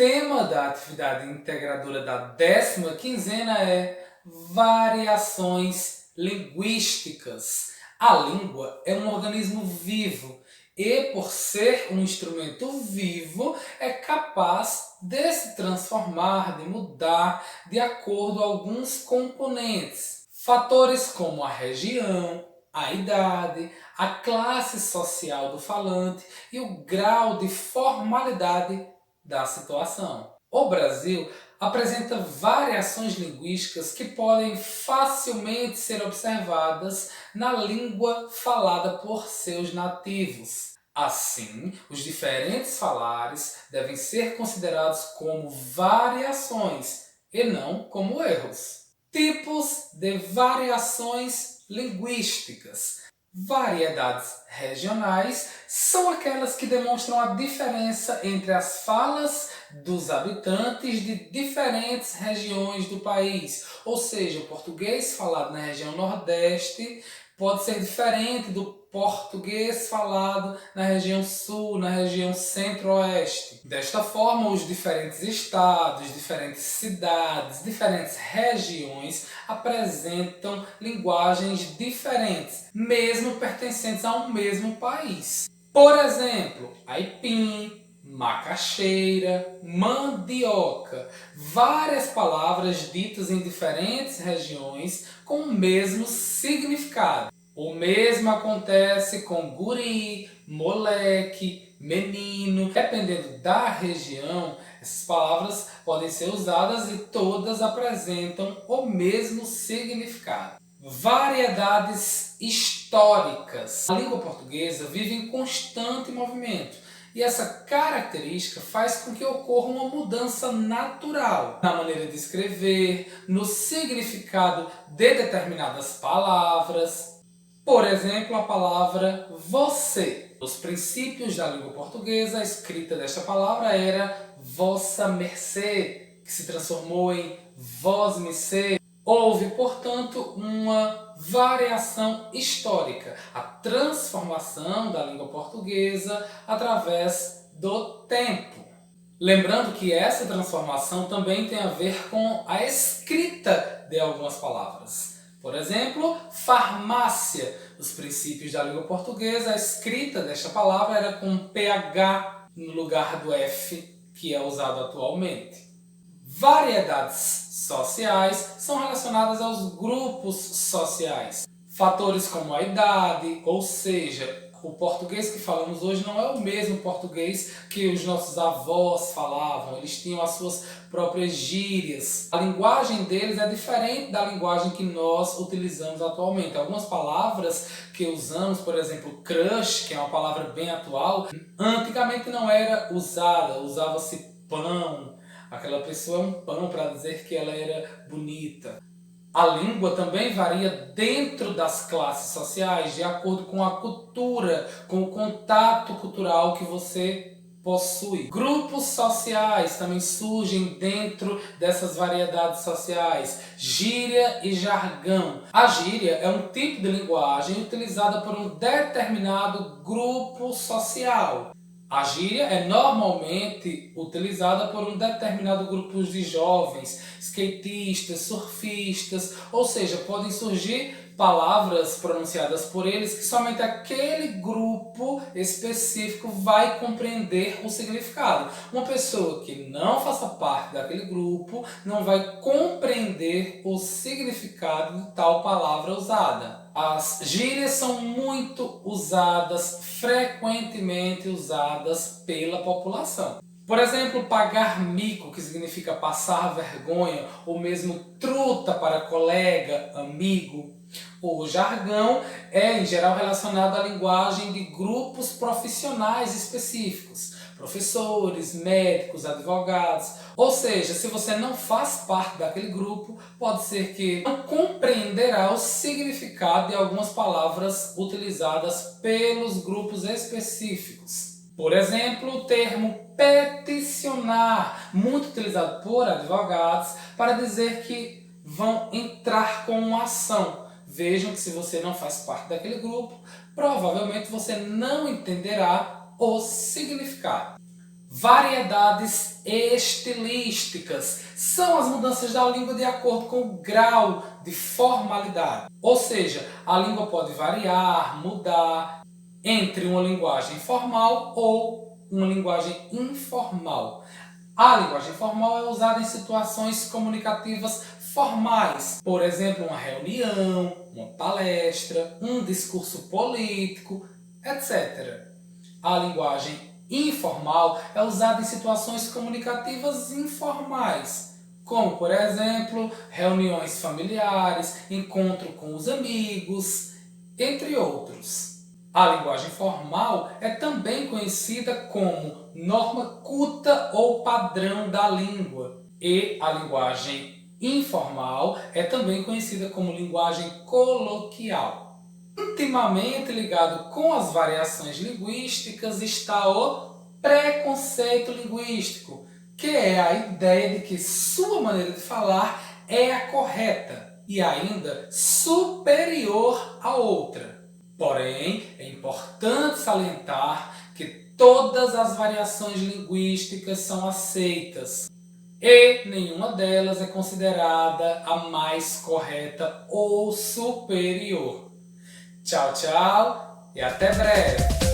tema da atividade integradora da 10ª quinzena é variações linguísticas. A língua é um organismo vivo e, por ser um instrumento vivo, é capaz de se transformar, de mudar de acordo com alguns componentes. Fatores como a região, a idade, a classe social do falante e o grau de formalidade da situação. O Brasil apresenta variações linguísticas que podem facilmente ser observadas na língua falada por seus nativos. Assim, os diferentes falares devem ser considerados como variações e não como erros. Tipos de variações linguísticas. Variedades regionais são aquelas que demonstram a diferença entre as falas dos habitantes de diferentes regiões do país. Ou seja, o português falado na região Nordeste pode ser diferente do português falado na região Sul, na região Centro-Oeste. Desta forma, os diferentes estados, diferentes cidades, diferentes regiões apresentam linguagens diferentes, mesmo pertencentes a um mesmo país. Por exemplo, aipim, macaxeira, mandioca, várias palavras ditas em diferentes regiões com o mesmo significado. O mesmo acontece com guri, moleque, menino. Dependendo da região, essas palavras podem ser usadas e todas apresentam o mesmo significado. Variedades históricas. A língua portuguesa vive em constante movimento e essa característica faz com que ocorra uma mudança natural na maneira de escrever, no significado de determinadas palavras. Por exemplo, a palavra você. Nos princípios da língua portuguesa, a escrita desta palavra era vossa mercê, que se transformou em vós-me-cê. Houve, portanto, uma variação histórica, a transformação da língua portuguesa através do tempo. Lembrando que essa transformação também tem a ver com a escrita de algumas palavras. Por exemplo, farmácia. Nos princípios da língua portuguesa, a escrita desta palavra era com PH no lugar do F, que é usado atualmente. Variedades sociais são relacionadas aos grupos sociais. Fatores como a idade, ou seja, o português que falamos hoje não é o mesmo português que os nossos avós falavam. Eles tinham as suas próprias gírias. A linguagem deles é diferente da linguagem que nós utilizamos atualmente. Algumas palavras que usamos, por exemplo, crush, que é uma palavra bem atual, antigamente não era usada. Usava-se pão. Aquela pessoa é um pão para dizer que ela era bonita. A língua também varia dentro das classes sociais, de acordo com a cultura, com o contato cultural que você possui. Grupos sociais também surgem dentro dessas variedades sociais. Gíria e jargão. A gíria é um tipo de linguagem utilizada por um determinado grupo social. A gíria é normalmente utilizada por um determinado grupo de jovens, skatistas, surfistas, ou seja, podem surgir palavras pronunciadas por eles que somente aquele grupo específico vai compreender o significado. Uma pessoa que não faça parte daquele grupo não vai compreender o significado de tal palavra usada. As gírias são muito usadas, frequentemente usadas pela população. Por exemplo, pagar mico, que significa passar vergonha, ou mesmo truta para colega, amigo. O jargão é, em geral, relacionado à linguagem de grupos profissionais específicos. Professores, médicos, advogados. Ou seja, se você não faz parte daquele grupo, pode ser que não compreenderá o significado de algumas palavras utilizadas pelos grupos específicos. Por exemplo, o termo peticionar, muito utilizado por advogados para dizer que vão entrar com uma ação. Vejam que se você não faz parte daquele grupo, provavelmente você não entenderá o significado. Variedades estilísticas são as mudanças da língua de acordo com o grau de formalidade. Ou seja, a língua pode variar, mudar entre uma linguagem formal ou uma linguagem informal. A linguagem formal é usada em situações comunicativas formais, por exemplo, uma reunião, uma palestra, um discurso político, etc. A linguagem informal é usada em situações comunicativas informais, como, por exemplo, reuniões familiares, encontro com os amigos, entre outros. A linguagem formal é também conhecida como norma culta ou padrão da língua, e a linguagem informal é também conhecida como linguagem coloquial. Intimamente ligado com as variações linguísticas está o preconceito linguístico, que é a ideia de que sua maneira de falar é a correta e ainda superior à outra. Porém, é importante salientar que todas as variações linguísticas são aceitas e nenhuma delas é considerada a mais correta ou superior. Tchau, tchau e até breve!